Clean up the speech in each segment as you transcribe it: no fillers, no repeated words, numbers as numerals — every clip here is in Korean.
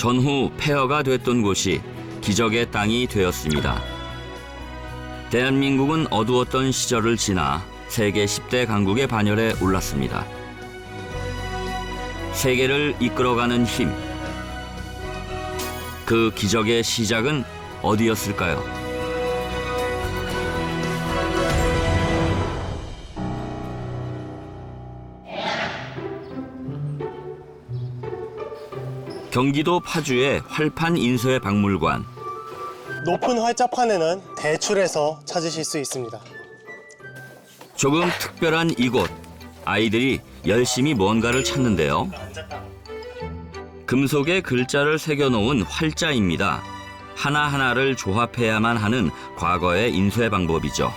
전후 폐허가 됐던 곳이 기적의 땅이 되었습니다. 대한민국은 어두웠던 시절을 지나 세계 10대 강국의 반열에 올랐습니다. 세계를 이끌어가는 힘. 그 기적의 시작은 어디였을까요? 경기도 파주의 활판 인쇄 박물관. 높은 활자판에는 대출해서 찾으실 수 있습니다. 조금 특별한 이곳. 아이들이 열심히 뭔가를 찾는데요. 금속에 글자를 새겨놓은 활자입니다. 하나하나를 조합해야만 하는 과거의 인쇄 방법이죠.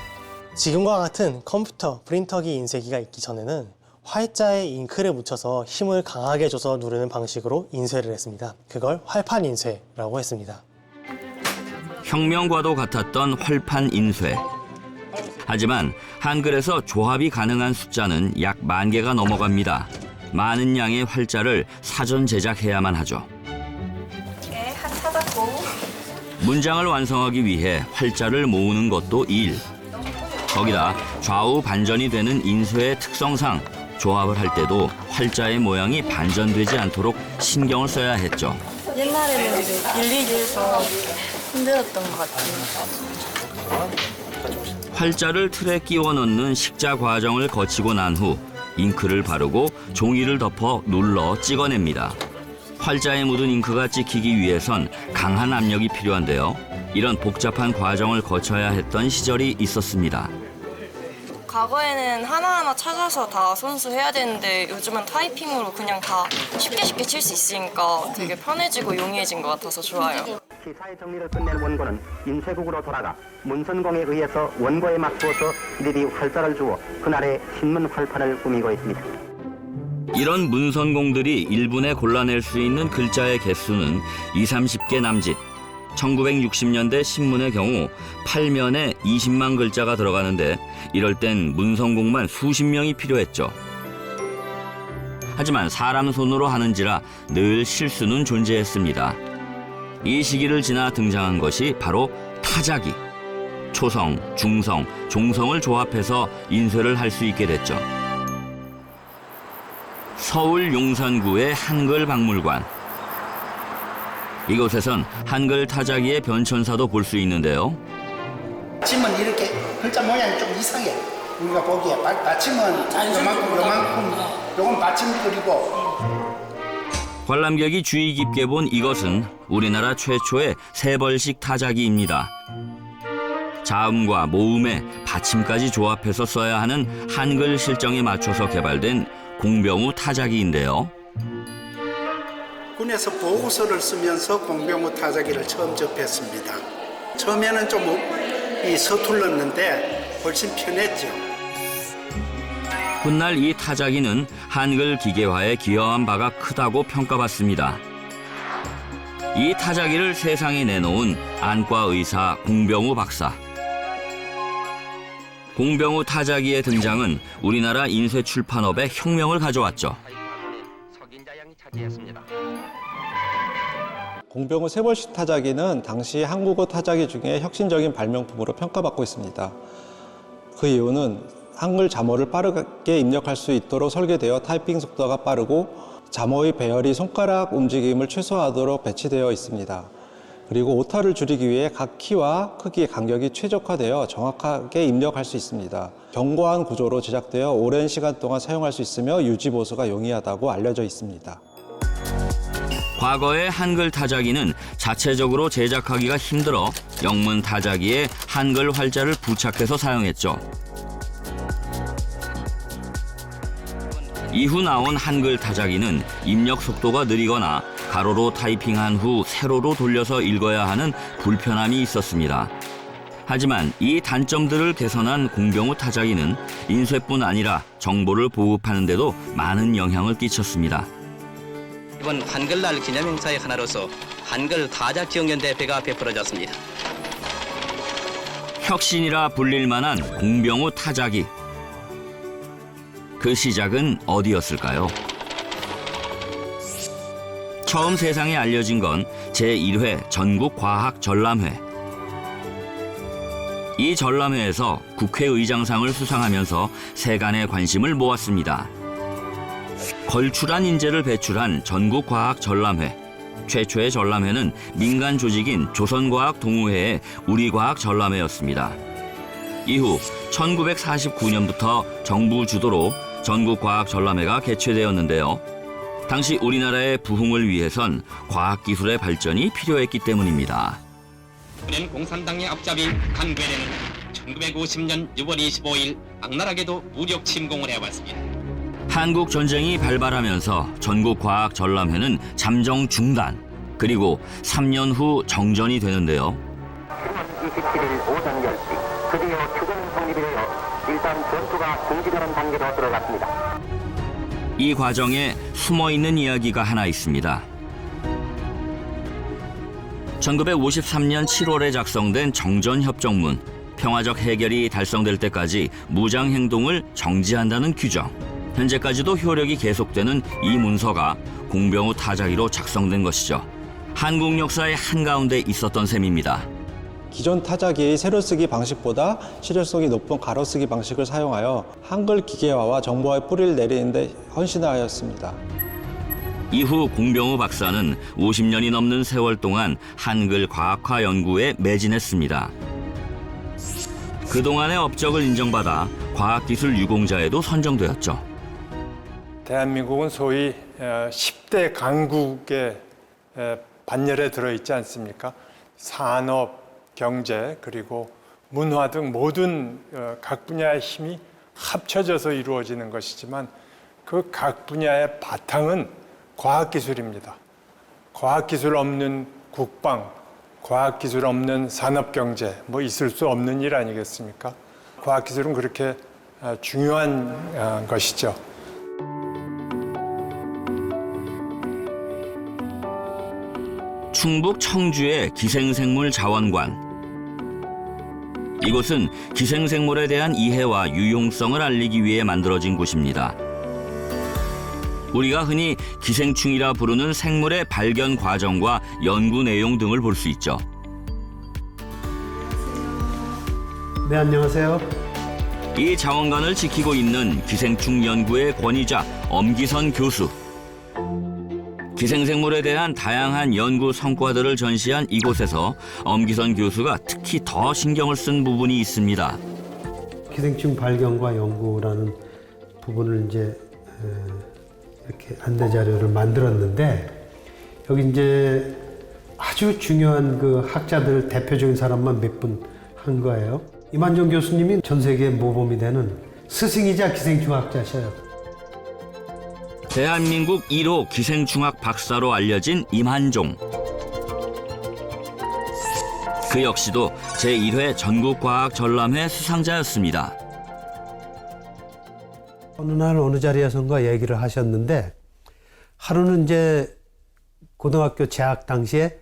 지금과 같은 컴퓨터, 프린터기 인쇄기가 있기 전에는 활자에 잉크를 묻혀서 힘을 강하게 줘서 누르는 방식으로 인쇄를 했습니다. 그걸 활판 인쇄라고 했습니다. 혁명과도 같았던 활판 인쇄. 하지만 한글에서 조합이 가능한 숫자는 약 10,000개가 넘어갑니다. 많은 양의 활자를 사전 제작해야만 하죠. 네, 한 찾았고. 문장을 완성하기 위해 활자를 모으는 것도 일. 거기다 좌우 반전이 되는 인쇄의 특성상 조합을 할 때도 활자의 모양이 반전되지 않도록 신경을 써야 했죠. 옛날에는 이제 일일이 해서 힘들었던 것 같아요. 활자를 틀에 끼워 넣는 식자 과정을 거치고 난 후 잉크를 바르고 종이를 덮어 눌러 찍어냅니다. 활자에 묻은 잉크가 찍히기 위해선 강한 압력이 필요한데요. 이런 복잡한 과정을 거쳐야 했던 시절이 있었습니다. 과거에는 하나하나 찾아서 다 손수해야 되는데 요즘은 타이핑으로 그냥 다 쉽게 칠 수 있으니까 되게 편해지고 용이해진 것 같아서 좋아요. 기사의 정리를 끝낸 원고는 인쇄국으로 돌아가 문선공에 의해서 원고에 맞추어서 일일이 활자를 주어 그날의 신문 활판을 꾸미고 있습니다. 이런 문선공들이 1분에 골라낼 수 있는 글자의 개수는 20-30개 남짓. 1960년대 신문의 경우 8면에 20만 글자가 들어가는데 이럴 땐 문선공만 수십 명이 필요했죠. 하지만 사람 손으로 하는지라 늘 실수는 존재했습니다. 이 시기를 지나 등장한 것이 바로 타자기. 초성, 중성, 종성을 조합해서 인쇄를 할 수 있게 됐죠. 서울 용산구의 한글 박물관. 이곳에선 한글 타자기의 변천사도 볼 수 있는데요. 받침은 이렇게 글자 모양이 좀 이상해. 우리가 보기에 받침은 요만큼, 요건 받침 그리고. 관람객이 주의 깊게 본 이것은 우리나라 최초의 세벌식 타자기입니다. 자음과 모음에 받침까지 조합해서 써야 하는 한글 실정에 맞춰서 개발된 공병우 타자기인데요. 군에서 보고서를 쓰면서 공병우 타자기를 처음 접했습니다. 처음에는 좀 서툴렀는데 훨씬 편했죠. 훗날 이 타자기는 한글 기계화에 기여한 바가 크다고 평가받습니다. 이 타자기를 세상에 내놓은 안과 의사 공병우 박사. 공병우 타자기의 등장은 우리나라 인쇄 출판업에 혁명을 가져왔죠. 공병우 세벌식 타자기는 당시 한국어 타자기 중에 혁신적인 발명품으로 평가받고 있습니다. 그 이유는 한글 자모를 빠르게 입력할 수 있도록 설계되어 타이핑 속도가 빠르고 자모의 배열이 손가락 움직임을 최소화하도록 배치되어 있습니다. 그리고 오타를 줄이기 위해 각 키와 크기의 간격이 최적화되어 정확하게 입력할 수 있습니다. 견고한 구조로 제작되어 오랜 시간 동안 사용할 수 있으며 유지 보수가 용이하다고 알려져 있습니다. 과거의 한글 타자기는 자체적으로 제작하기가 힘들어 영문 타자기에 한글 활자를 부착해서 사용했죠. 이후 나온 한글 타자기는 입력 속도가 느리거나 가로로 타이핑한 후 세로로 돌려서 읽어야 하는 불편함이 있었습니다. 하지만 이 단점들을 개선한 공병우 타자기는 인쇄뿐 아니라 정보를 보급하는 데도 많은 영향을 끼쳤습니다. 이번 한글날 기념행사의 하나로서 한글 타자기억연대회가 베풀어졌습니다. 혁신이라 불릴 만한 공병우 타자기. 그 시작은 어디였을까요? 처음 세상에 알려진 건 제1회 전국과학전람회. 이 전람회에서 국회의장상을 수상하면서 세간의 관심을 모았습니다. 걸출한 인재를 배출한 전국과학전람회. 최초의 전람회는 민간 조직인 조선과학동호회의 우리과학전람회였습니다. 이후 1949년부터 정부 주도로 전국과학전람회가 개최되었는데요. 당시 우리나라의 부흥을 위해선 과학기술의 발전이 필요했기 때문입니다. 우리는 공산당의 앞잡이 한괴뢰는 1950년 6월 25일 악랄하게도 무력 침공을 해왔습니다. 한국 전쟁이 발발하면서 전국과학전람회는 잠정 중단, 그리고 3년 후 정전이 되는데요. 7월 27일 오전 10시 드디어 추경 성립이 되어 일단 전투가 중지되는 단계로 들어갔습니다. 이 과정에 숨어있는 이야기가 하나 있습니다. 1953년 7월에 작성된 정전협정문, 평화적 해결이 달성될 때까지 무장행동을 정지한다는 규정. 현재까지도 효력이 계속되는 이 문서가 공병호 타자기로 작성된 것이죠. 한국 역사의 한가운데 있었던 셈입니다. 기존 타자기의 세로쓰기 방식보다 실효성이 높은 가로쓰기 방식을 사용하여 한글 기계화와 정보화의 뿌리를 내리는 데 헌신하였습니다. 이후 공병호 박사는 50년이 넘는 세월 동안 한글 과학화 연구에 매진했습니다. 그동안의 업적을 인정받아 과학기술 유공자에도 선정되었죠. 대한민국은 소위 10대 강국의 반열에 들어있지 않습니까? 산업, 경제, 그리고 문화 등 모든 각 분야의 힘이 합쳐져서 이루어지는 것이지만 그 각 분야의 바탕은 과학기술입니다. 과학기술 없는 국방, 과학기술 없는 산업경제, 뭐 있을 수 없는 일 아니겠습니까? 과학기술은 그렇게 중요한 것이죠. 충북 청주의 기생생물 자원관. 이곳은 기생생물에 대한 이해와 유용성을 알리기 위해 만들어진 곳입니다. 우리가 흔히 기생충이라 부르는 생물의 발견 과정과 연구 내용 등을 볼 수 있죠. 네, 안녕하세요. 이 자원관을 지키고 있는 기생충 연구의 권위자 엄기선 교수. 기생생물에 대한 다양한 연구 성과들을 전시한 이곳에서 엄기선 교수가 특히 더 신경을 쓴 부분이 있습니다. 기생충 발견과 연구라는 부분을 이제 이렇게 안내 자료를 만들었는데 여기 이제 아주 중요한 그 학자들 대표적인 사람만 몇 분 한 거예요. 이만종 교수님이 전 세계 모범이 되는 스승이자 기생충 학자셔요. 대한민국 1호 기생충학 박사로 알려진 임한종. 그 역시도 제1회 전국과학전람회 수상자였습니다. 어느 날 어느 자리에선가 얘기를 하셨는데 하루는 이제 고등학교 재학 당시에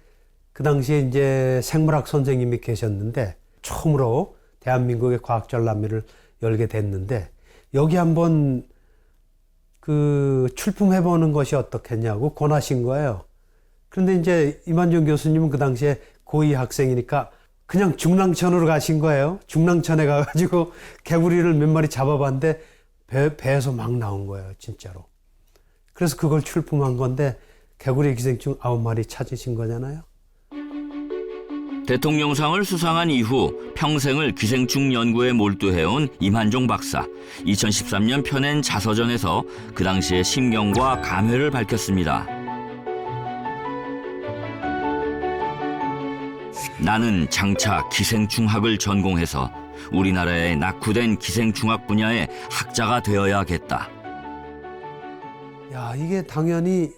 그 당시에 이제 생물학 선생님이 계셨는데 처음으로 대한민국의 과학전람회를 열게 됐는데 여기 한번 그 출품해보는 것이 어떻겠냐고 권하신 거예요. 그런데 이제 이만종 교수님은 그 당시에 고2 학생이니까 그냥 중랑천으로 가신 거예요. 중랑천에 가가지고 개구리를 몇 마리 잡아봤는데 배에서 막 나온 거예요, 진짜로. 그래서 그걸 출품한 건데 개구리 기생충 9마리 찾으신 거잖아요. 대통령상을 수상한 이후 평생을 기생충 연구에 몰두해온 임한종 박사. 2013년 펴낸 자서전에서 그 당시의 심경과 감회를 밝혔습니다. 나는 장차 기생충학을 전공해서 우리나라의 낙후된 기생충학 분야의 학자가 되어야겠다. 야, 이게 당연히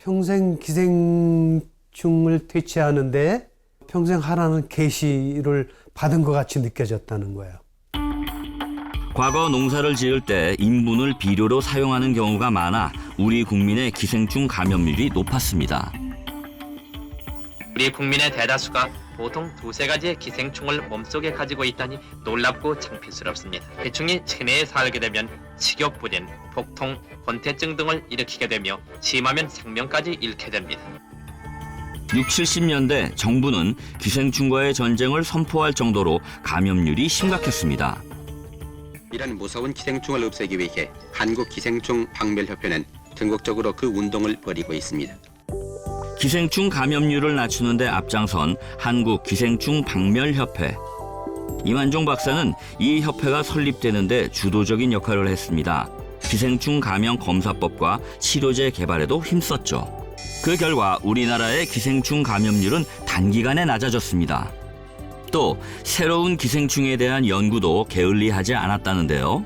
평생 기생충을 퇴치하는데 평생 하라는 계시를 받은 것 같이 느껴졌다는 거예요. 과거 농사를 지을 때 인분을 비료로 사용하는 경우가 많아 우리 국민의 기생충 감염률이 높았습니다. 우리 국민의 대다수가 보통 두세 가지의 기생충을 몸속에 가지고 있다니 놀랍고 창피스럽습니다. 해충이 체내에 살게 되면 식욕불연, 복통, 혼태증 등을 일으키게 되며 심하면 생명까지 잃게 됩니다. 60, 70년대 정부는 기생충과의 전쟁을 선포할 정도로 감염률이 심각했습니다. 이런 무서운 기생충을 없애기 위해 한국기생충박멸협회는 전국적으로 그 운동을 벌이고 있습니다. 기생충 감염률을 낮추는 데 앞장선 한국기생충박멸협회. 이만종 박사는 이 협회가 설립되는 데 주도적인 역할을 했습니다. 기생충 감염 검사법과 치료제 개발에도 힘썼죠. 그 결과 우리나라의 기생충 감염률은 단기간에 낮아졌습니다. 또 새로운 기생충에 대한 연구도 게을리하지 않았다는데요.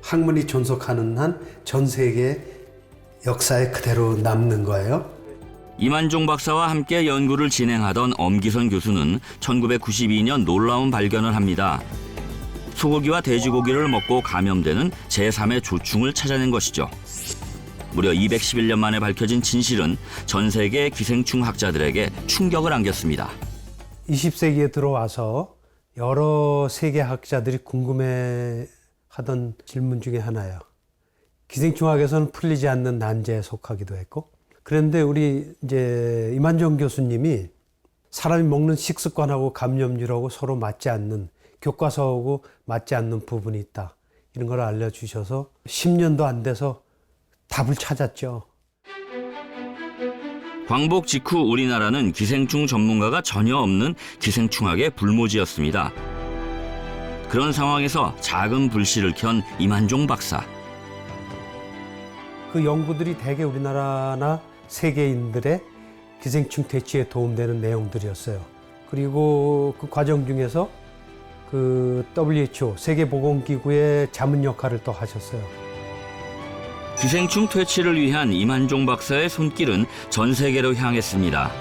학문이 존속하는 한 전 세계 역사에 그대로 남는 거예요. 이만종 박사와 함께 연구를 진행하던 엄기선 교수는 1992년 놀라운 발견을 합니다. 소고기와 돼지고기를 먹고 감염되는 제3의 조충을 찾아낸 것이죠. 무려 211년 만에 밝혀진 진실은 전 세계 기생충 학자들에게 충격을 안겼습니다. 20세기에 들어와서 여러 세계 학자들이 궁금해하던 질문 중에 하나예요. 기생충학에서는 풀리지 않는 난제에 속하기도 했고, 그런데 우리 이제 이만종 교수님이 사람이 먹는 식습관하고 감염률하고 서로 맞지 않는, 교과서하고 맞지 않는 부분이 있다, 이런 걸 알려주셔서 10년도 안 돼서 답을 찾았죠. 광복 직후 우리나라는 기생충 전문가가 전혀 없는 기생충학의 불모지였습니다. 그런 상황에서 작은 불씨를 켠 이만종 박사. 그 연구들이 대개 우리나라나 세계인들의 기생충 퇴치에 도움되는 내용들이었어요. 그리고 그 과정 중에서 그 WHO, 세계보건기구의 자문 역할을 또 하셨어요. 기생충 퇴치를 위한 이만종 박사의 손길은 전 세계로 향했습니다.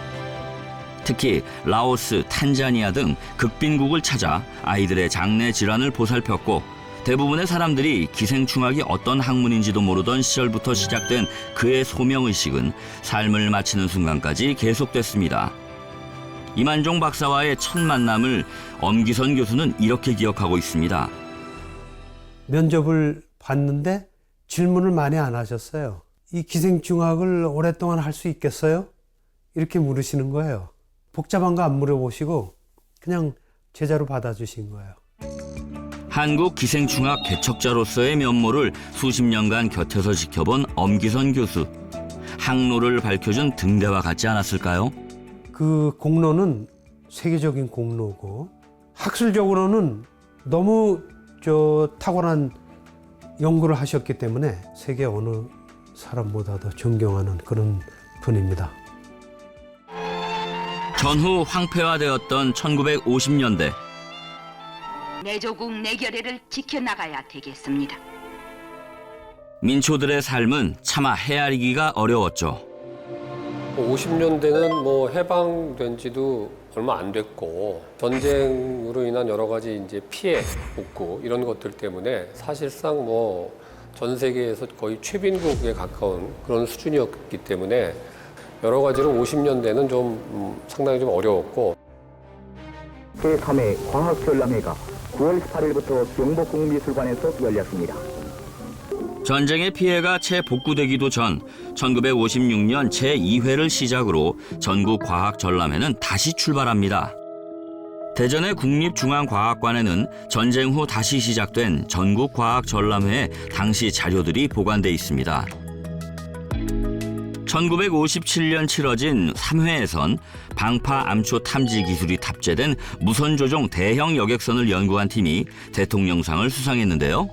특히 라오스, 탄자니아 등 극빈국을 찾아 아이들의 장내 질환을 보살폈고, 대부분의 사람들이 기생충학이 어떤 학문인지도 모르던 시절부터 시작된 그의 소명의식은 삶을 마치는 순간까지 계속됐습니다. 이만종 박사와의 첫 만남을 엄기선 교수는 이렇게 기억하고 있습니다. 면접을 봤는데 질문을 많이 안 하셨어요. 이 기생충학을 오랫동안 할 수 있겠어요? 이렇게 물으시는 거예요. 복잡한 거 안 물어보시고 그냥 제자로 받아주신 거예요. 한국 기생충학 개척자로서의 면모를 수십 년간 곁에서 지켜본 엄기선 교수. 항로를 밝혀준 등대와 같지 않았을까요? 그 공로는 세계적인 공로고, 학술적으로는 너무 탁월한 연구를 하셨기 때문에 세계 어느 사람보다도 존경하는 그런 분입니다. 전후 황폐화되었던 1950년대. 내 조국 내 결의를 지켜나가야 되겠습니다. 민초들의 삶은 차마 헤아리기가 어려웠죠. 50년대는 뭐 해방된 지도 얼마 안 됐고, 전쟁으로 인한 여러 가지 이제 피해, 복구 이런 것들 때문에 사실상 뭐 전 세계에서 거의 최빈국에 가까운 그런 수준이었기 때문에 여러 가지로 50년대는 좀 상당히 좀 어려웠고. 제3회 과학전람회가 9월 18일부터 경복궁미술관에서 열렸습니다. 전쟁의 피해가 채 복구되기도 전 1956년 제2회를 시작으로 전국과학전람회는 다시 출발합니다. 대전의 국립중앙과학관에는 전쟁 후 다시 시작된 전국과학전람회의 당시 자료들이 보관돼 있습니다. 1957년 치러진 3회에선 방파 암초 탐지 기술이 탑재된 무선조종 대형 여객선을 연구한 팀이 대통령상을 수상했는데요.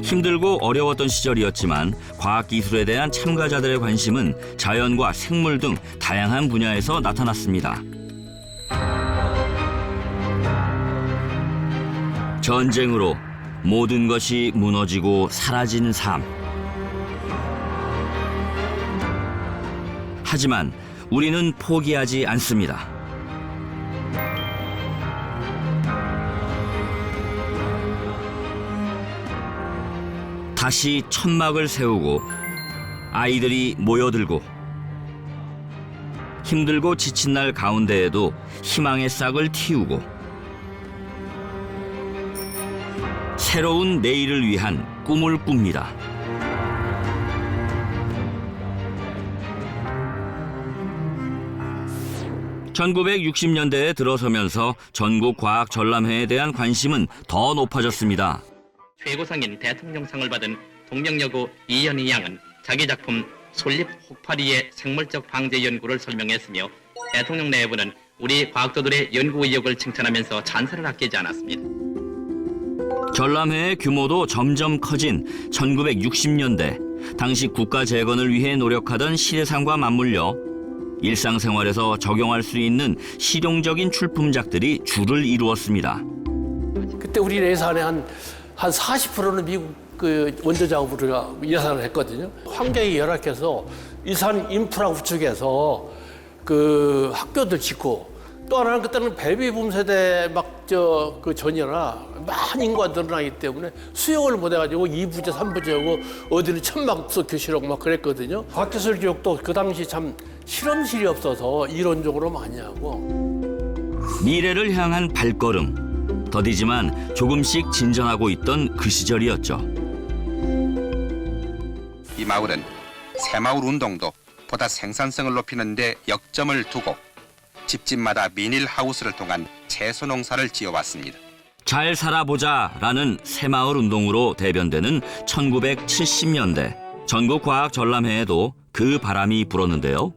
힘들고 어려웠던 시절이었지만 과학기술에 대한 참가자들의 관심은 자연과 생물 등 다양한 분야에서 나타났습니다. 전쟁으로 모든 것이 무너지고 사라진 삶. 하지만 우리는 포기하지 않습니다. 다시 천막을 세우고 아이들이 모여들고 힘들고 지친 날 가운데에도 희망의 싹을 틔우고 새로운 내일을 위한 꿈을 꿉니다. (1960년대에) 들어서면서 전국 과학 전람회에 대한 관심은 더 높아졌습니다. 최고상인 대통령상을 받은 동명여고 이현희 양은 자기 작품 솔잎 혹파리의 생물적 방제 연구를 설명했으며 대통령 내부는 우리 과학자들의 연구 의욕을 칭찬하면서 찬사를 아끼지 않았습니다. 전람회의 규모도 점점 커진 1960년대, 당시 국가 재건을 위해 노력하던 시대상과 맞물려 일상생활에서 적용할 수 있는 실용적인 출품작들이 줄을 이루었습니다. 그때 우리 예산의 한 40%는 미국 그 원조 작업으로 우리가 예산을 했거든요. 환경이 열악해서 일산 인프라 구축해서 그 학교들 짓고, 또 하나는 그때는 베이비붐 세대 그 전이라 많은 인구가 늘어나기 때문에 수용을 못해가지고 2부제, 3부제하고 어디는 천막석 교실하고 막 그랬거든요. 과학기술 교육도 그 당시 참 실험실이 없어서 이론적으로 많이 하고. 미래를 향한 발걸음, 더디지만 조금씩 진전하고 있던 그 시절이었죠. 이 마을은 새마을 운동도 보다 생산성을 높이는 데 역점을 두고 집집마다 비닐하우스를 통한 채소 농사를 지어왔습니다. 잘 살아보자라는 새마을 운동으로 대변되는 1970년대 전국 과학 전람회에도 그 바람이 불었는데요.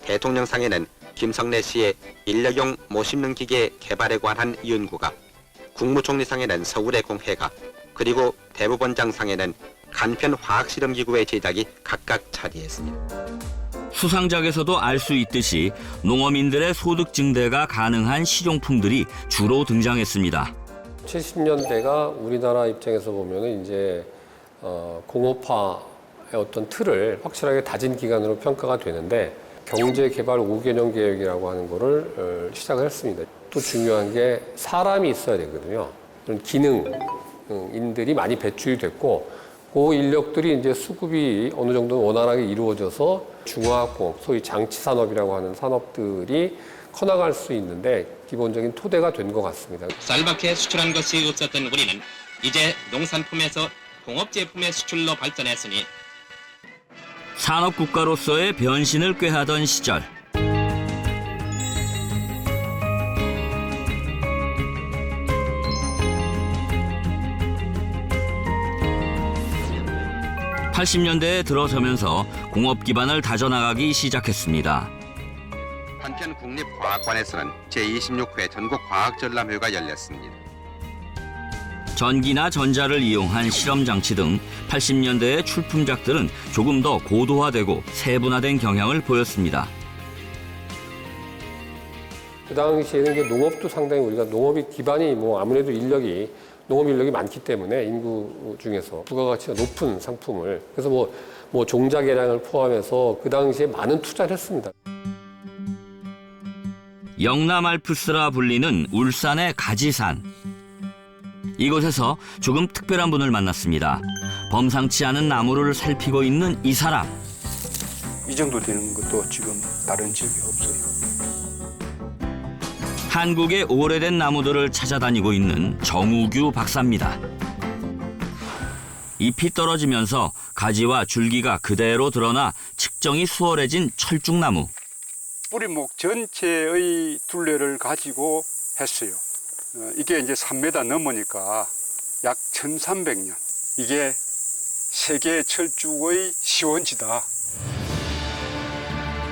대통령상에는 김성래 씨의 인력용 못 심는 기계 개발에 관한 연구가, 국무총리상에는 서울의 공해가, 그리고 대법원장상에는 간편 화학실험기구의 제작이 각각 차지했습니다. 수상작에서도 알 수 있듯이 농어민들의 소득 증대가 가능한 실용품들이 주로 등장했습니다. 70년대가 우리나라 입장에서 보면은 이제 공업화의 어떤 틀을 확실하게 다진 기간으로 평가가 되는데, 경제개발 5개년 계획이라고 하는 거를 시작을 했습니다. 또 중요한 게 사람이 있어야 되거든요. 그런 기능인들이 많이 배출이 됐고, 그 인력들이 이제 수급이 어느 정도 원활하게 이루어져서 중화학공업, 소위 장치산업이라고 하는 산업들이 커나갈 수 있는데 기본적인 토대가 된 것 같습니다. 쌀밖에 수출한 것이 없었던 우리는 이제 농산품에서 공업제품의 수출로 발전했으니 산업국가로서의 변신을 꾀하던 시절, (80년대에) 들어서면서 공업 기반을 다져나가기 시작했습니다. 한편 국립과학관에서는 제26회 전국과학전람회가 열렸습니다. 전기나 전자를 이용한 실험장치 등 80년대의 출품작들은 조금 더 고도화되고 세분화된 경향을 보였습니다. 그 당시에는 이제 농업도 상당히 우리가 농업이 기반이 아무래도 농업 인력이 많기 때문에 인구 중에서 부가가치가 높은 상품을, 그래서 종자 개량을 포함해서 그 당시에 많은 투자를 했습니다. 영남알프스라 불리는 울산의 가지산. 이곳에서 조금 특별한 분을 만났습니다. 범상치 않은 나무를 살피고 있는 이 사람. 이 정도 되는 것도 지금 다른 지역에 없어요. 한국의 오래된 나무들을 찾아다니고 있는 정우규 박사입니다. 잎이 떨어지면서 가지와 줄기가 그대로 드러나 측정이 수월해진 철쭉나무. 뿌리목 전체의 둘레를 가지고 했어요. 이게 이제 3m 넘으니까 약 1300년. 이게 세계 철쭉의 시원지다.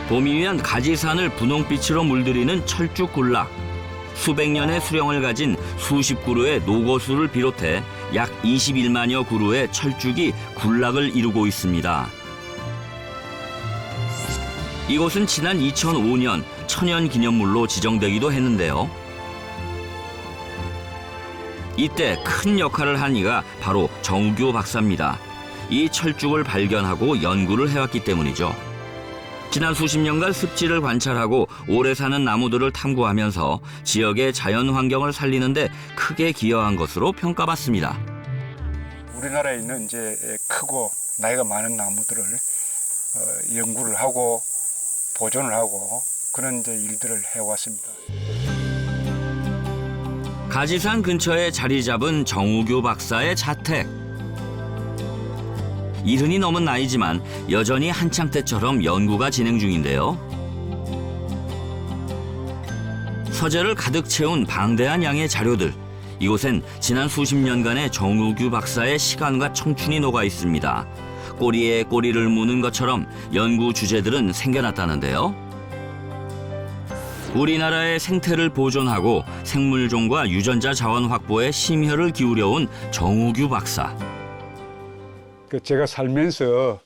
봄이면 가지산을 분홍빛으로 물들이는 철쭉군락. 수백 년의 수령을 가진 수십 그루의 노고수를 비롯해 약 21만여 그루의 철쭉이 군락을 이루고 있습니다. 이곳은 지난 2005년 천연기념물로 지정되기도 했는데요. 이때 큰 역할을 한 이가 바로 정우규 박사입니다. 이 철쭉을 발견하고 연구를 해왔기 때문이죠. 지난 수십 년간 습지를 관찰하고 오래 사는 나무들을 탐구하면서 지역의 자연 환경을 살리는 데 크게 기여한 것으로 평가받습니다. 우리나라에 있는 이제 크고 나이가 많은 나무들을 연구를 하고 보존을 하고 그런 이제 일들을 해왔습니다. 가지산 근처에 자리 잡은 정우규 박사의 자택. 70이 넘은 나이지만 여전히 한창 때처럼 연구가 진행 중인데요. 서재를 가득 채운 방대한 양의 자료들. 이곳엔 지난 수십 년간의 정우규 박사의 시간과 청춘이 녹아 있습니다. 꼬리에 꼬리를 무는 것처럼 연구 주제들은 생겨났다는데요. 우리나라의 생태를 보존하고 생물종과 유전자 자원 확보에 심혈을 기울여온 정우규 박사. 제가 살면서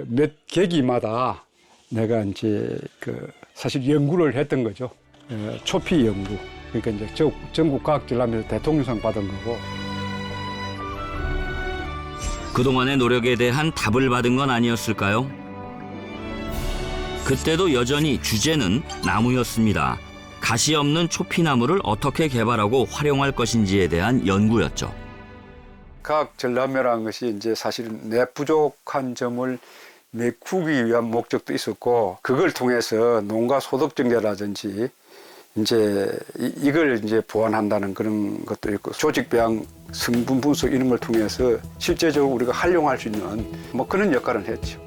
몇 계기마다 내가 이제 사실 연구를 했던 거죠. 초피 연구. 그러니까 이제 전국 과학전람회에서 대통령상 받은 거고. 그동안의 노력에 대한 답을 받은 건 아니었을까요? 그때도 여전히 주제는 나무였습니다. 가시 없는 초피나무를 어떻게 개발하고 활용할 것인지에 대한 연구였죠. 과학전람회라는 것이 이제 사실은 내 부족한 점을 메꾸기 위한 목적도 있었고, 그걸 통해서 농가 소득 증대라든지 이제 이걸 이제 보완한다는 그런 것도 있고, 조직 배양, 성분 분석 이런 걸 통해서 실제적으로 우리가 활용할 수 있는 뭐 그런 역할을 했죠.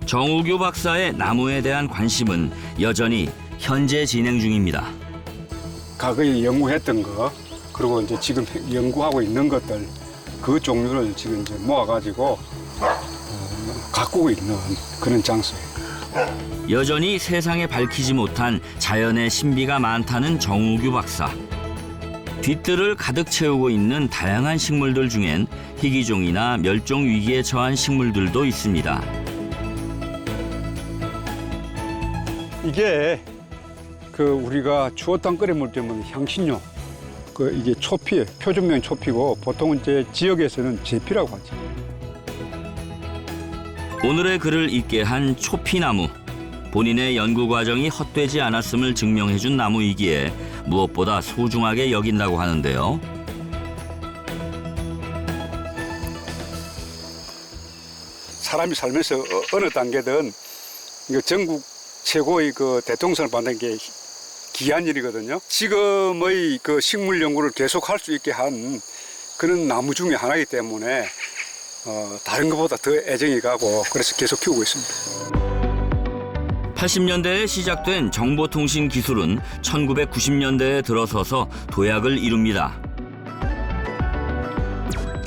정우규 박사의 나무에 대한 관심은 여전히 현재 진행 중입니다. 과거에 연구했던 거, 그리고 이제 지금 연구하고 있는 것들, 그 종류를 지금 이제 모아가지고 가꾸고 있는 그런 장소예요. 여전히 세상에 밝히지 못한 자연의 신비가 많다는 정우규 박사. 뒷뜰을 가득 채우고 있는 다양한 식물들 중엔 희귀종이나 멸종 위기에 처한 식물들도 있습니다. 이게 우리가 추어탕 끓여 먹을 때면 향신료, 이게 초피에 표준명 초피고 보통은 이제 지역에서는 제피라고 하죠. 오늘의 글을 읽게 한 초피나무. 본인의 연구 과정이 헛되지 않았음을 증명해준 나무이기에 무엇보다 소중하게 여긴다고 하는데요. 사람이 살면서 어느 단계든 전국 최고의 대통령상을 받는 게 귀한 일이거든요. 지금의 식물 연구를 계속할 수 있게 한 그런 나무 중에 하나이기 때문에 다른 것보다 더 애정이 가고 그래서 계속 키우고 있습니다. 80년대에 시작된 정보통신 기술은 1990년대에 들어서서 도약을 이룹니다.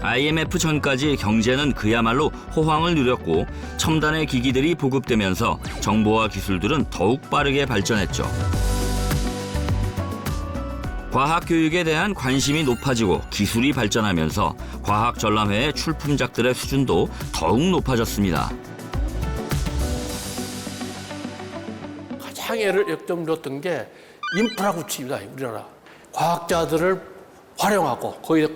IMF 전까지 경제는 그야말로 호황을 누렸고 첨단의 기기들이 보급되면서 정보와 기술들은 더욱 빠르게 발전했죠. 과학 교육에 대한 관심이 높아지고 기술이 발전하면서 과학 전람회의 출품작들의 수준도 더욱 높아졌습니다. 가장 역점 줬던 게 인프라 구축입니다. 우리나라 과학자들을 활용하고 거기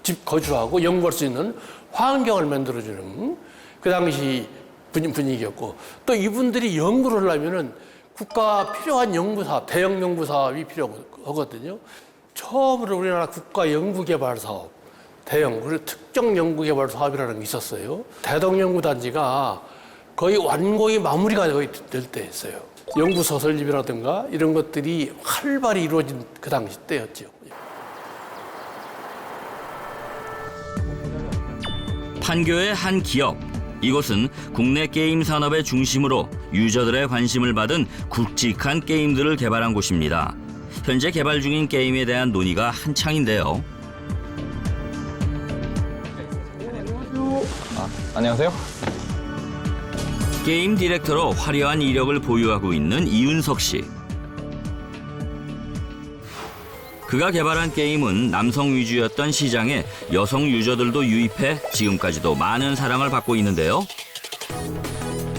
집 거주하고 연구할 수 있는 환경을 만들어주는 그 당시 분위기였고, 또 이분들이 연구를 하려면은 국가 필요한 연구사업, 대형 연구사업이 필요하거든요. 처음으로 우리나라 국가 연구개발사업, 대형 그리고 특정 연구개발 사업이라는 게 있었어요. 대동연구단지가 거의 완공이 마무리가 거의 될 때였어요. 연구소설집이라든가 이런 것들이 활발히 이루어진 그 당시 때였죠. 판교의 한 기업. 이곳은 국내 게임 산업의 중심으로 유저들의 관심을 받은 굵직한 게임들을 개발한 곳입니다. 현재 개발 중인 게임에 대한 논의가 한창인데요. 안녕하세요. 게임 디렉터로 화려한 이력을 보유하고 있는 이윤석 씨. 그가 개발한 게임은 남성 위주였던 시장에 여성 유저들도 유입해 지금까지도 많은 사랑을 받고 있는데요.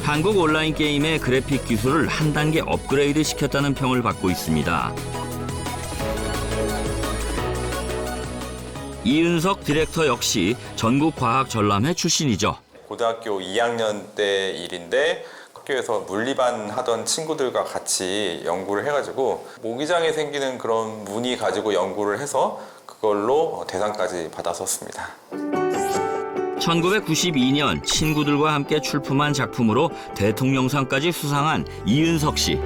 한국 온라인 게임의 그래픽 기술을 한 단계 업그레이드 시켰다는 평을 받고 있습니다. 이윤석 디렉터 역시 전국과학전람회 출신이죠. 고등학교 2학년 때 일인데 학교에서 물리반 하던 친구들과 같이 연구를 해가지고 모기장에 생기는 그런 무늬 가지고 연구를 해서 그걸로 대상까지 받았었습니다. 1992년 친구들과 함께 출품한 작품으로 대통령상까지 수상한 이은석 씨.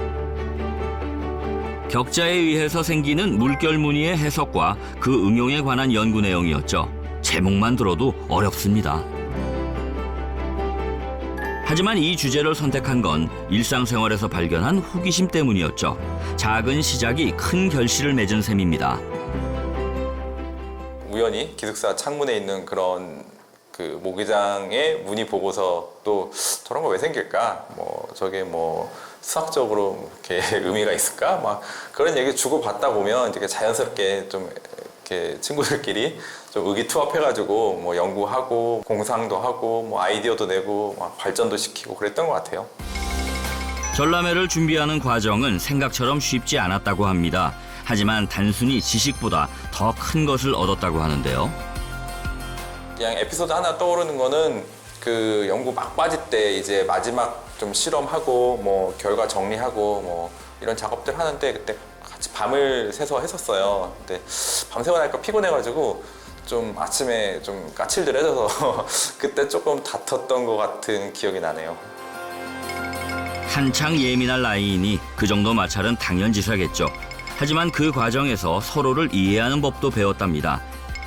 격자에 의해서 생기는 물결 무늬의 해석과 그 응용에 관한 연구 내용이었죠. 제목만 들어도 어렵습니다. 하지만 이 주제를 선택한 건 일상생활에서 발견한 호기심 때문이었죠. 작은 시작이 큰 결실을 맺은 셈입니다. 우연히 기숙사 창문에 있는 그런 그 모기장의 무늬 보고서 또 저런 거 왜 생길까? 뭐 저게 뭐 수학적으로 이렇게 의미가 있을까? 막 그런 얘기 주고 받다 보면 되게 자연스럽게 좀 이렇게 친구들끼리 좀 의기투합해가지고 뭐 연구하고 공상도 하고 뭐 아이디어도 내고 막 발전도 시키고 그랬던 것 같아요. 전람회를 준비하는 과정은 생각처럼 쉽지 않았다고 합니다. 하지만 단순히 지식보다 더 큰 것을 얻었다고 하는데요. 그냥 에피소드 하나 떠오르는 거는 그 연구 막 빠질 때 이제 마지막 좀 실험하고 뭐 결과 정리하고 뭐 이런 작업들 하는데 그때 같이 밤을 새서 했었어요. 근데 밤새고 나니까 피곤해가지고 좀 아침에 좀 까칠들해져서 그때 조금 다퉜던 것 같은 기억이 나네요. 한창 예민할 나이이니 그 정도 마찰은 당연지사겠죠. 하지만 그 과정에서 서로를 이해하는 법도 배웠답니다.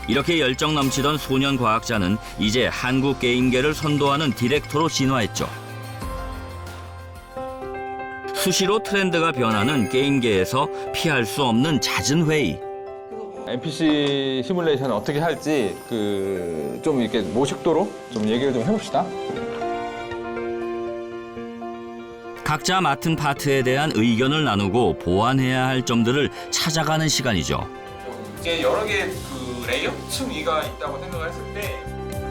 이렇게 열정 넘치던 소년 과학자는 이제 한국 게임계를 선도하는 디렉터로 진화했죠. 수시로 트렌드가 변하는 게임계에서 피할 수 없는 잦은 회의. NPC 시뮬레이션 어떻게 할지 좀 이렇게 모식도로 좀 얘기를 좀 해봅시다. 각자 맡은 파트에 대한 의견을 나누고 보완해야 할 점들을 찾아가는 시간이죠. 이제 여러 개의 그 레이어 층위가 있다고 생각을 했을 때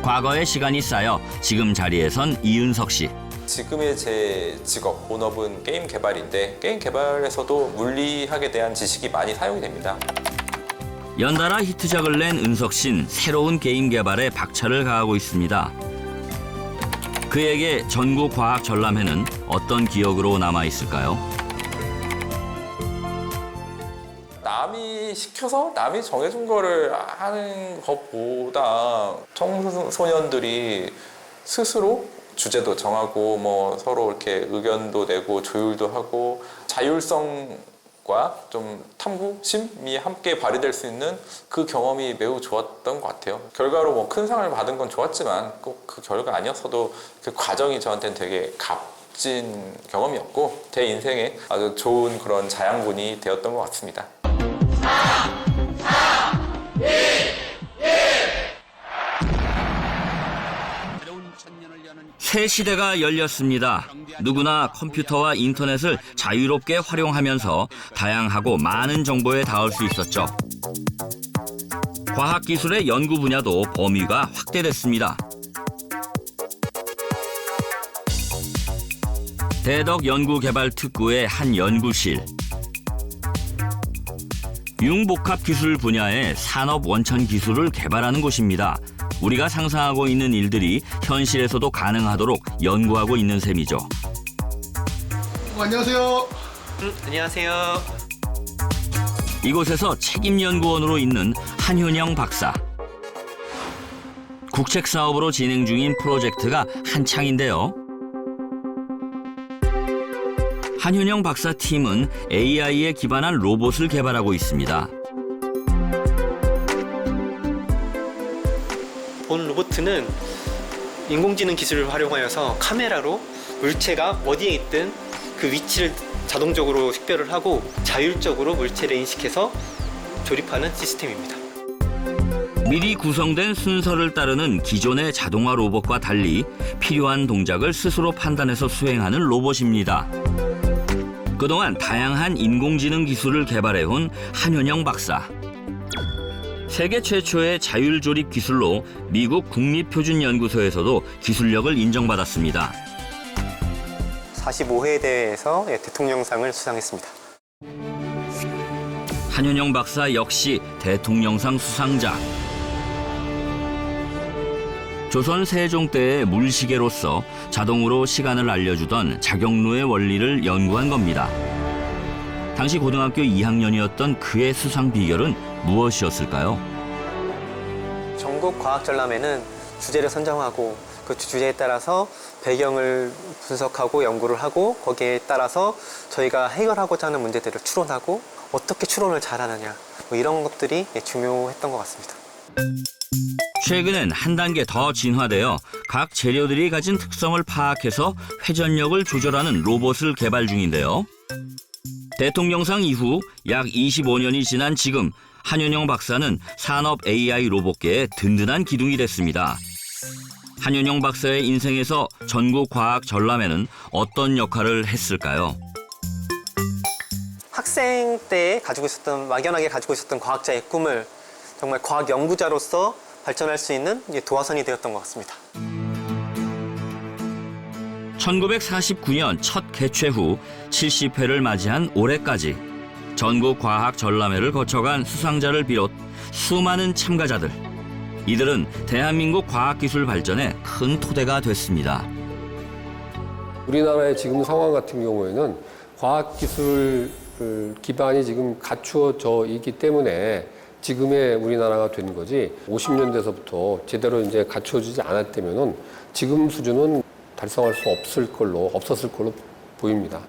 과거의 시간이 쌓여 지금 자리에 선 이은석 씨. 지금의 제 직업, 본업은 게임 개발인데 게임 개발에서도 물리학에 대한 지식이 많이 사용이 됩니다. 연달아 히트작을 낸 은석 씨는 새로운 게임 개발에 박차를 가하고 있습니다. 그에게 전국 과학 전람회는 어떤 기억으로 남아 있을까요? 남이 시켜서 남이 정해준 거를 하는 것보다 청소년들이 스스로 주제도 정하고 뭐 서로 이렇게 의견도 내고 조율도 하고 자율성과 좀 탐구심이 함께 발휘될 수 있는 그 경험이 매우 좋았던 것 같아요. 결과로 뭐 큰 상을 받은 건 좋았지만 꼭 그 결과 아니었어도 그 과정이 저한테는 되게 값진 경험이었고 제 인생에 아주 좋은 그런 자양분이 되었던 것 같습니다. 4, 새 시대가 열렸습니다. 누구나 컴퓨터와 인터넷을 자유롭게 활용하면서 다양하고 많은 정보에 닿을 수 있었죠. 과학기술의 연구 분야도 범위가 확대됐습니다. 대덕 연구개발특구의 한 연구실. 융복합기술 분야의 산업 원천 기술을 개발하는 곳입니다. 우리가 상상하고 있는 일들이 현실에서도 가능하도록 연구하고 있는 셈이죠. 안녕하세요. 안녕하세요. 이곳에서 책임연구원으로 있는 한효영 박사. 국책사업으로 진행 중인 프로젝트가 한창인데요. 한효영 박사 팀은 AI에 기반한 로봇을 개발하고 있습니다. 본 로봇은 인공지능 기술을 활용하여서 카메라로 물체가 어디에 있든 그 위치를 자동적으로 식별을 하고 자율적으로 물체를 인식해서 조립하는 시스템입니다. 미리 구성된 순서를 따르는 기존의 자동화 로봇과 달리 필요한 동작을 스스로 판단해서 수행하는 로봇입니다. 그동안 다양한 인공지능 기술을 개발해온 한효영 박사. 세계 최초의 자율조립 기술로 미국 국립표준연구소에서도 기술력을 인정받았습니다. 45회 대회에서 대통령상을 수상했습니다. 한효영 박사 역시 대통령상 수상자. 조선 세종 때의 물시계로서 자동으로 시간을 알려주던 자경루의 원리를 연구한 겁니다. 당시 고등학교 2학년이었던 그의 수상 비결은 무엇이었을까요? 전국 과학전람회는 주제를 선정하고 그 주제에 따라서 배경을 분석하고 연구를 하고 거기에 따라서 저희가 해결하고자 하는 문제들을 추론하고 어떻게 추론을 잘하느냐 뭐 이런 것들이 중요했던 것 같습니다. 최근엔 한 단계 더 진화되어 각 재료들이 가진 특성을 파악해서 회전력을 조절하는 로봇을 개발 중인데요. 대통령상 이후 약 25년이 지난 지금 한윤영 박사는 산업 AI 로봇계의 든든한 기둥이 됐습니다. 한윤영 박사의 인생에서 전국 과학 전람회는 어떤 역할을 했을까요? 학생 때 막연하게 가지고 있었던 과학자의 꿈을 정말 과학 연구자로서 발전할 수 있는 도화선이 되었던 것 같습니다. 1949년 첫 개최 후 70회를 맞이한 올해까지 전국 과학 전람회를 거쳐간 수상자를 비롯 수많은 참가자들. 이들은 대한민국 과학기술 발전에 큰 토대가 됐습니다. 우리나라의 지금 상황 같은 경우에는 과학기술 기반이 지금 갖추어져 있기 때문에 지금의 우리나라가 된 거지 50년대서부터 제대로 이제 갖추어지지 않았다면은 지금 수준은 달성할 수 없었을 걸로 보입니다.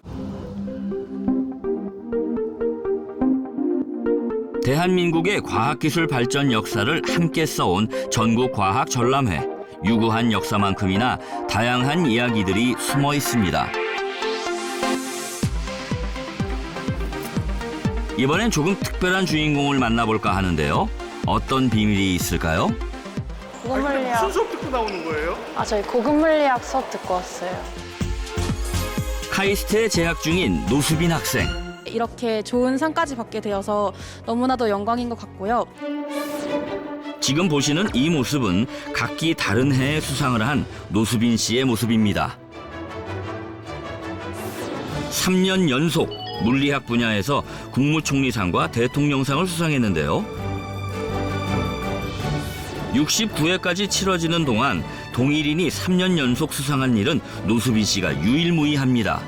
대한민국의 과학기술 발전 역사를 함께 써온 전국 과학 전람회. 유구한 역사만큼이나 다양한 이야기들이 숨어 있습니다. 이번엔 조금 특별한 주인공을 만나볼까 하는데요. 어떤 비밀이 있을까요? 고급물리학. 무슨 수업 듣고 나오는 거예요? 저희 고급물리학 수업 듣고 왔어요. 카이스트에 재학 중인 노수빈 학생. 이렇게 좋은 상까지 받게 되어서 너무나도 영광인 것 같고요. 지금 보시는 이 모습은 각기 다른 해에 수상을 한 노수빈 씨의 모습입니다. 3년 연속 물리학 분야에서 국무총리상과 대통령상을 수상했는데요. 69회까지 치러지는 동안 동일인이 3년 연속 수상한 일은 노수빈 씨가 유일무이합니다.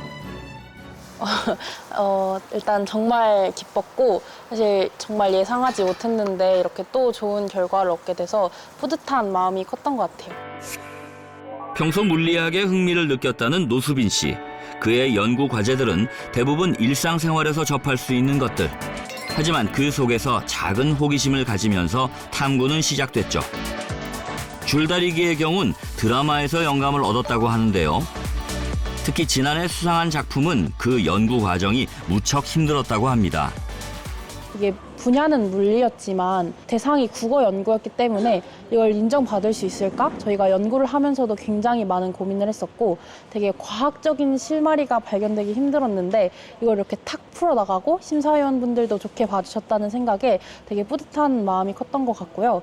일단 정말 기뻤고 사실 정말 예상하지 못했는데 이렇게 또 좋은 결과를 얻게 돼서 뿌듯한 마음이 컸던 것 같아요. 평소 물리학에 흥미를 느꼈다는 노수빈 씨. 그의 연구 과제들은 대부분 일상생활에서 접할 수 있는 것들. 하지만 그 속에서 작은 호기심을 가지면서 탐구는 시작됐죠. 줄다리기의 경우는 드라마에서 영감을 얻었다고 하는데요. 특히 지난해 수상한 작품은 그 연구 과정이 무척 힘들었다고 합니다. 이게 분야는 물리였지만 대상이 국어 연구였기 때문에 이걸 인정받을 수 있을까? 저희가 연구를 하면서도 굉장히 많은 고민을 했었고 되게 과학적인 실마리가 발견되기 힘들었는데 이걸 이렇게 탁 풀어나가고 심사위원분들도 좋게 봐주셨다는 생각에 되게 뿌듯한 마음이 컸던 것 같고요.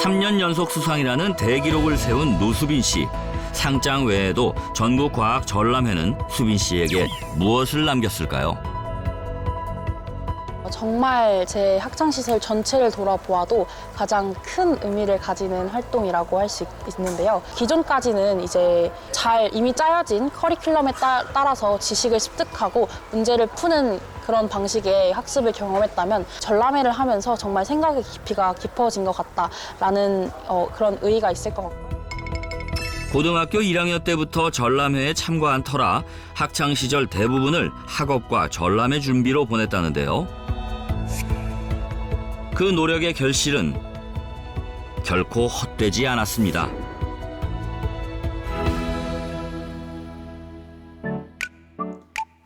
3년 연속 수상이라는 대기록을 세운 노수빈 씨. 상장 외에도 전국 과학 전람회는 수빈 씨에게 무엇을 남겼을까요? 정말 제 학창시절 전체를 돌아보아도 가장 큰 의미를 가지는 활동이라고 할 수 있는데요. 기존까지는 이제 잘 이미 짜여진 커리큘럼에 따라서 지식을 습득하고 문제를 푸는 그런 방식의 학습을 경험했다면 전람회를 하면서 정말 생각의 깊이가 깊어진 것 같다라는 그런 의의가 있을 것 같고. 고등학교 1학년 때부터 전람회에 참가한 터라 학창시절 대부분을 학업과 전람회 준비로 보냈다는데요. 그 노력의 결실은 결코 헛되지 않았습니다.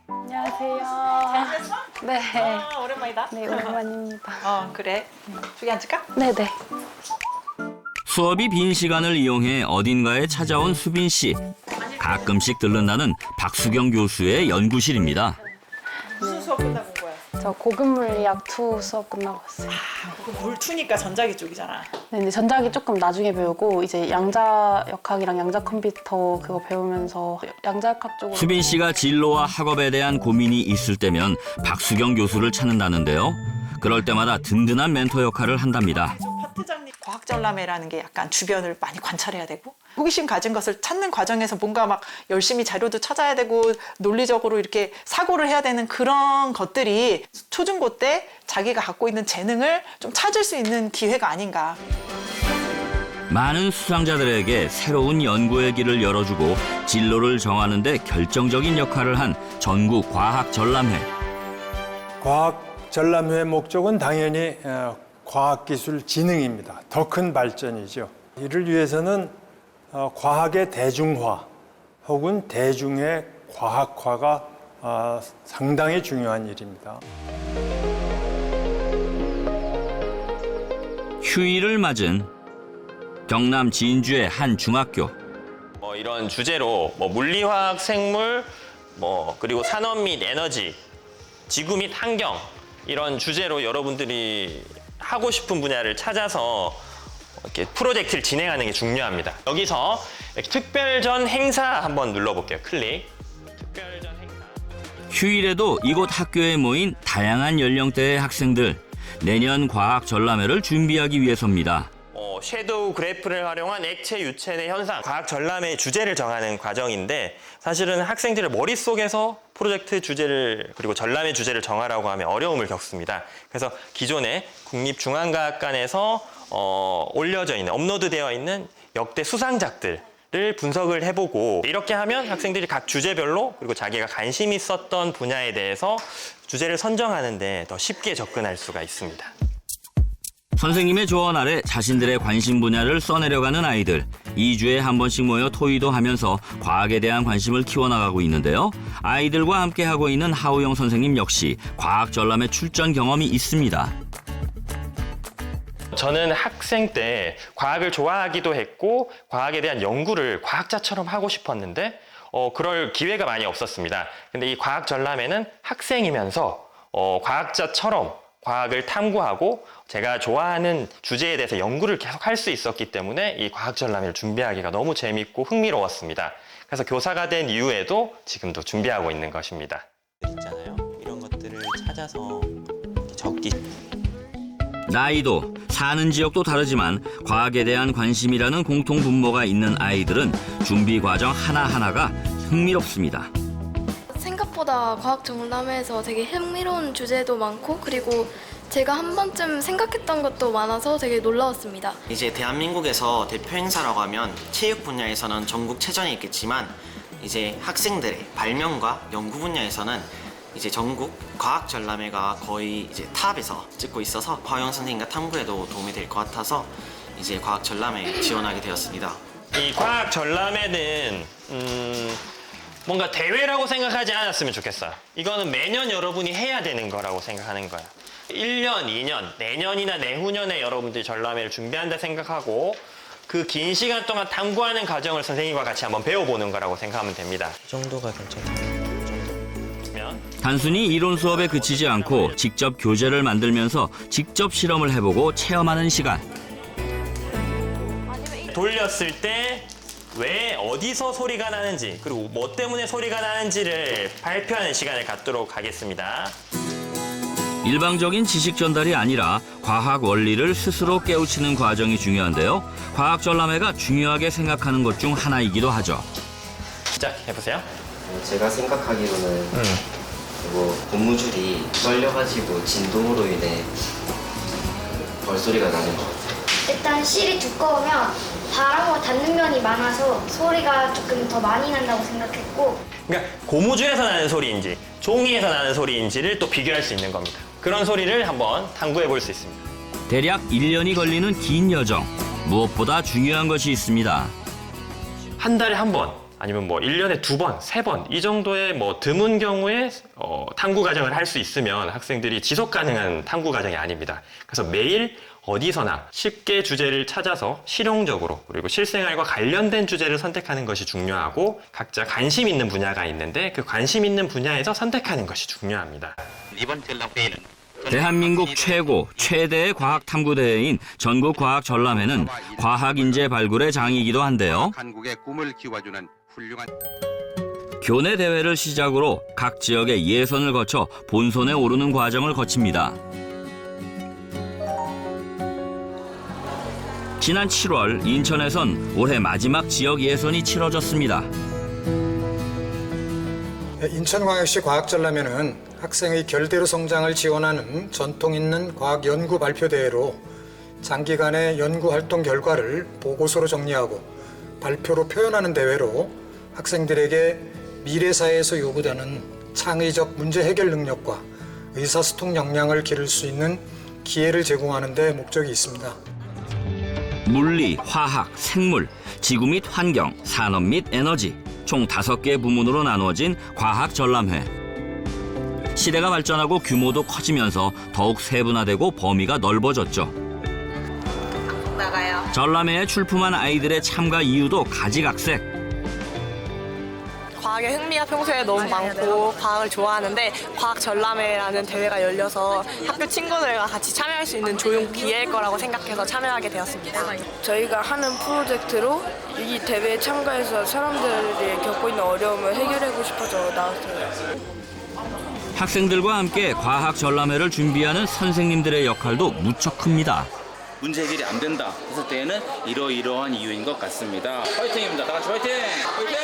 안녕하세요. 잘 지냈어? 네. 오랜만이다. 네, 오랜만입니다. 그래. 저기 앉을까? 네네. 수업이 빈 시간을 이용해 어딘가에 찾아온 수빈 씨. 가끔씩 들른다는 박수경 교수의 연구실입니다. 무슨 수업 끝나고 온 거야? 저 고급물리학 2 수업 끝나고 왔어요. 물 투니까 전자기 쪽이잖아. 네, 근데 전자기 조금 나중에 배우고 이제 양자역학이랑 양자컴퓨터 그거 배우면서 양자역학 쪽으로. 수빈 씨가 진로와 학업에 대한 고민이 있을 때면 박수경 교수를 찾는다는데요. 그럴 때마다 든든한 멘토 역할을 한답니다. 파트장님 과학전람회라는 게 약간 주변을 많이 관찰해야 되고 호기심 가진 것을 찾는 과정에서 뭔가 막 열심히 자료도 찾아야 되고 논리적으로 이렇게 사고를 해야 되는 그런 것들이 초중고 때 자기가 갖고 있는 재능을 좀 찾을 수 있는 기회가 아닌가. 많은 수상자들에게 새로운 연구의 길을 열어주고 진로를 정하는 데 결정적인 역할을 한 전국 과학전람회. 과학전람회의 목적은 당연히 과학기술 진흥입니다. 더 큰 발전이죠. 이를 위해서는 과학의 대중화 혹은 대중의 과학화가 상당히 중요한 일입니다. 휴일을 맞은 경남 진주의 한 중학교. 이런 주제로 물리화학, 생물, 그리고 산업 및 에너지, 지구 및 환경 이런 주제로 여러분들이 하고 싶은 분야를 찾아서 이렇게 프로젝트를 진행하는 게 중요합니다. 여기서 특별전 행사 한번 눌러볼게요. 클릭. 특별전 행사. 휴일에도 이곳 학교에 모인 다양한 연령대의 학생들. 내년 과학전람회를 준비하기 위해서입니다. 섀도우 그래프를 활용한 액체 유체 내 현상, 과학 전람회의 주제를 정하는 과정인데 사실은 학생들의 머릿속에서 프로젝트 주제를 그리고 전람회 주제를 정하라고 하면 어려움을 겪습니다. 그래서 기존에 국립중앙과학관에서 올려져 있는, 업로드되어 있는 역대 수상작들을 분석을 해보고 이렇게 하면 학생들이 각 주제별로 그리고 자기가 관심 있었던 분야에 대해서 주제를 선정하는 데 더 쉽게 접근할 수가 있습니다. 선생님의 조언 아래 자신들의 관심 분야를 써내려가는 아이들. 2주에 한 번씩 모여 토의도 하면서 과학에 대한 관심을 키워나가고 있는데요. 아이들과 함께 하고 있는 하우영 선생님 역시 과학전람회 출전 경험이 있습니다. 저는 학생 때 과학을 좋아하기도 했고 과학에 대한 연구를 과학자처럼 하고 싶었는데 그럴 기회가 많이 없었습니다. 근데 이 과학전람회는 학생이면서 과학자처럼 과학을 탐구하고 제가 좋아하는 주제에 대해서 연구를 계속 할 수 있었기 때문에 이 과학전람회를 준비하기가 너무 재밌고 흥미로웠습니다. 그래서 교사가 된 이후에도 지금도 준비하고 있는 것입니다. 있잖아요. 이런 것들을 찾아서 적기. 나이도 사는 지역도 다르지만 과학에 대한 관심이라는 공통 분모가 있는 아이들은 준비 과정 하나하나가 흥미롭습니다. 생각보다 과학전람회에서 되게 흥미로운 주제도 많고 그리고 제가 한 번쯤 생각했던 것도 많아서 되게 놀라웠습니다. 이제 대한민국에서 대표 행사라고 하면 체육 분야에서는 전국체전이 있겠지만 이제 학생들의 발명과 연구 분야에서는 이제 전국 과학전람회가 거의 이제 탑에서 찍고 있어서 하우영 선생님과 탐구에도 도움이 될 것 같아서 이제 과학전람회에 지원하게 되었습니다. 이 과학전람회는 뭔가 대회라고 생각하지 않았으면 좋겠어요. 이거는 매년 여러분이 해야 되는 거라고 생각하는 거예요. 1년, 2년, 내년이나 내후년에 여러분들이 전람회를 준비한다 생각하고 그 긴 시간 동안 탐구하는 과정을 선생님과 같이 한번 배워보는 거라고 생각하면 됩니다. 이 정도가 괜찮아요. 단순히 이론 수업에 그치지 않고 직접 교재를 만들면서 직접 실험을 해보고 체험하는 시간. 돌렸을 때 왜 어디서 소리가 나는지 그리고 뭐 때문에 소리가 나는지를 발표하는 시간을 갖도록 하겠습니다. 일방적인 지식 전달이 아니라 과학 원리를 스스로 깨우치는 과정이 중요한데요. 과학전람회가 중요하게 생각하는 것 중 하나이기도 하죠. 시작해보세요. 제가 생각하기로는 고무줄이 떨려가지고 진동으로 인해 벌소리가 나는 것 같아요. 일단 실이 두꺼우면 바람으로 닿는 면이 많아서 소리가 조금 더 많이 난다고 생각했고 그러니까 고무줄에서 나는 소리인지 종이에서 나는 소리인지를 또 비교할 수 있는 겁니다. 그런 소리를 한번 탐구해 볼 수 있습니다. 대략 1년이 걸리는 긴 여정. 무엇보다 중요한 것이 있습니다. 한 달에 한 번 아니면 1년에 2번, 3번 이 정도의 드문 경우에 탐구 과정을 할 수 있으면 학생들이 지속 가능한 탐구 과정이 아닙니다. 그래서 매일 어디서나 쉽게 주제를 찾아서 실용적으로 그리고 실생활과 관련된 주제를 선택하는 것이 중요하고 각자 관심 있는 분야가 있는데 그 관심 있는 분야에서 선택하는 것이 중요합니다. 이번 전람회에는 대한민국 최대의 과학탐구대회인 전국과학전람회는 과학인재 발굴의 장이기도 한데요. 한국의 꿈을 키워주는 훌륭한 교내 대회를 시작으로 각 지역의 예선을 거쳐 본선에 오르는 과정을 거칩니다. 지난 7월 인천에선 올해 마지막 지역 예선이 치러졌습니다. 인천광역시 과학전람회는 학생의 결대로 성장을 지원하는 전통 있는 과학 연구 발표 대회로 장기간의 연구 활동 결과를 보고서로 정리하고 발표로 표현하는 대회로 학생들에게 미래 사회에서 요구되는 창의적 문제 해결 능력과 의사소통 역량을 기를 수 있는 기회를 제공하는 데 목적이 있습니다. 물리, 화학, 생물, 지구 및 환경, 산업 및 에너지 총 5개 부문으로 나누어진 과학전람회. 시대가 발전하고 규모도 커지면서 더욱 세분화되고 범위가 넓어졌죠. 나가요. 전람회에 출품한 아이들의 참가 이유도 가지각색. 과학에 흥미가 평소에 너무 많고 과학을 좋아하는데 과학전람회라는 대회가 열려서 학교 친구들과 같이 참여할 수 있는 좋은 기회일 거라고 생각해서 참여하게 되었습니다. 저희가 하는 프로젝트로 이 대회에 참가해서 사람들이 겪고 있는 어려움을 해결하고 싶어서 나왔어요. 학생들과 함께 과학전람회를 준비하는 선생님들의 역할도 무척 큽니다. 문제 해결이 안 된다 했을 때에는 이러이러한 이유인 것 같습니다. 화이팅입니다. 다 같이 화이팅! 화이팅!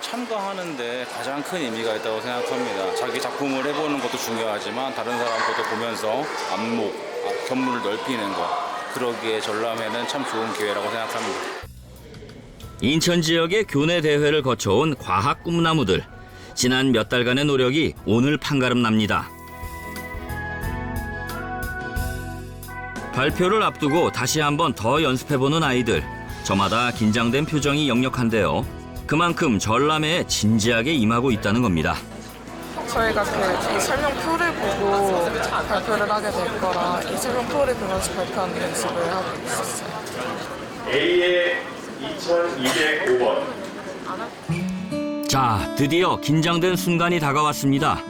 참가하는데 가장 큰 의미가 있다고 생각합니다. 자기 작품을 해보는 것도 중요하지만 다른 사람 것도 보면서 안목, 견문을 넓히는 것, 그러기에 전람회는 참 좋은 기회라고 생각합니다. 인천 지역의 교내 대회를 거쳐온 과학 꿈나무들. 지난 몇 달간의 노력이 오늘 판가름 납니다. 발표를 앞두고 다시 한번 더 연습해보는 아이들. 저마다 긴장된 표정이 역력한데요. 그만큼 전람회에 진지하게 임하고 있다는 겁니다. 저희가 이 설명표를 보고 발표를 하게 될 거라 이 설명표를 보면서 발표하는 연습을 하고 있었어요. A의 2205번. 자, 드디어 긴장된 순간이 다가왔습니다.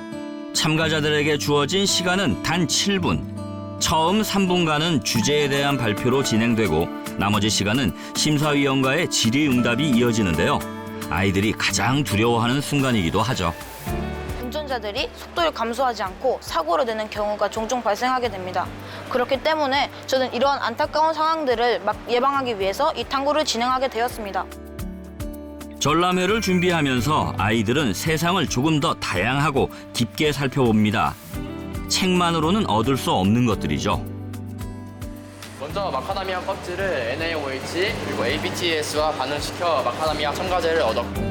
참가자들에게 주어진 시간은 단 7분. 처음 3분간은 주제에 대한 발표로 진행되고 나머지 시간은 심사위원과의 질의응답이 이어지는데요. 아이들이 가장 두려워하는 순간이기도 하죠. 운전자들이 속도를 감소하지 않고 사고를 내는 경우가 종종 발생하게 됩니다. 그렇기 때문에 저는 이러한 안타까운 상황들을 예방하기 위해서 이 탐구를 진행하게 되었습니다. 전람회를 준비하면서 아이들은 세상을 조금 더 다양하고 깊게 살펴봅니다. 책만으로는 얻을 수 없는 것들이죠. 먼저 마카다미아 껍질을 NaOH 그리고 ABTS와 반응시켜 마카다미아 첨가제를 얻었고,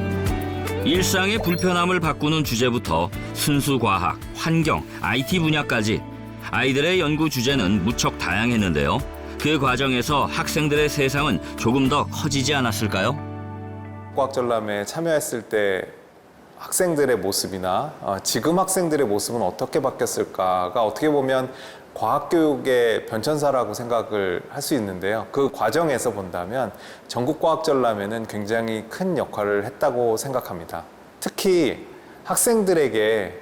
일상의 불편함을 바꾸는 주제부터 순수 과학, 환경, IT 분야까지 아이들의 연구 주제는 무척 다양했는데요. 그 과정에서 학생들의 세상은 조금 더 커지지 않았을까요? 과학전람회에 참여했을 때 학생들의 모습이나 지금 학생들의 모습은 어떻게 바뀌었을까가 어떻게 보면 과학교육의 변천사라고 생각을 할 수 있는데요. 그 과정에서 본다면 전국과학전람회는 굉장히 큰 역할을 했다고 생각합니다. 특히 학생들에게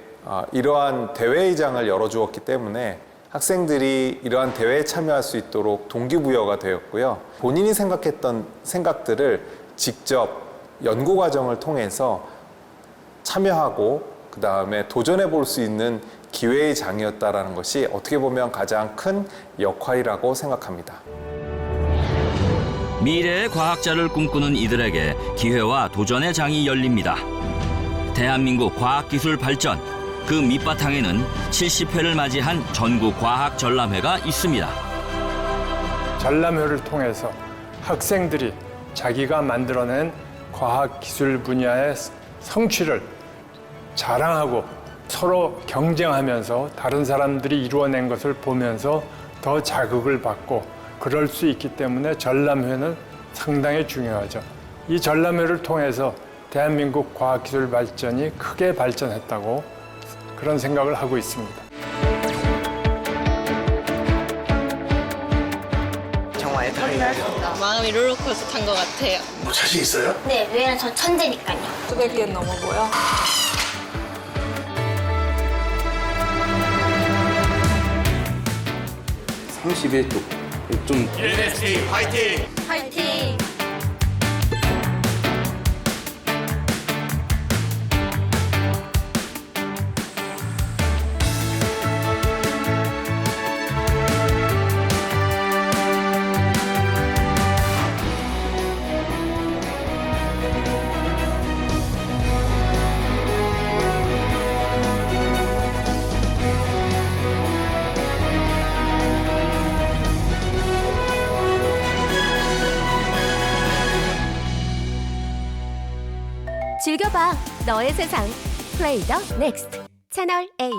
이러한 대회의장을 열어주었기 때문에 학생들이 이러한 대회에 참여할 수 있도록 동기부여가 되었고요. 본인이 생각했던 생각들을 직접 연구 과정을 통해서 참여하고 그 다음에 도전해 볼 수 있는 기회의 장이었다는 것이 어떻게 보면 가장 큰 역할이라고 생각합니다. 미래의 과학자를 꿈꾸는 이들에게 기회와 도전의 장이 열립니다. 대한민국 과학기술 발전, 그 밑바탕에는 70회를 맞이한 전국 과학전람회가 있습니다. 전람회를 통해서 학생들이 자기가 만들어낸 과학기술 분야의 성취를 자랑하고 서로 경쟁하면서 다른 사람들이 이루어낸 것을 보면서 더 자극을 받고 그럴 수 있기 때문에 전람회는 상당히 중요하죠. 이 전람회를 통해서 대한민국 과학기술 발전이 크게 발전했다고 그런 생각을 하고 있습니다. 정말 마음이 롤러코스터 탄 것 같아요. 뭐 자신 있어요? 네, 왜냐면 전 천재니까요. 900개 넘어고요. 31도. 좀 UNST 화이팅! 화이팅! 너의 세상 플레이 더 넥스트 채널 A.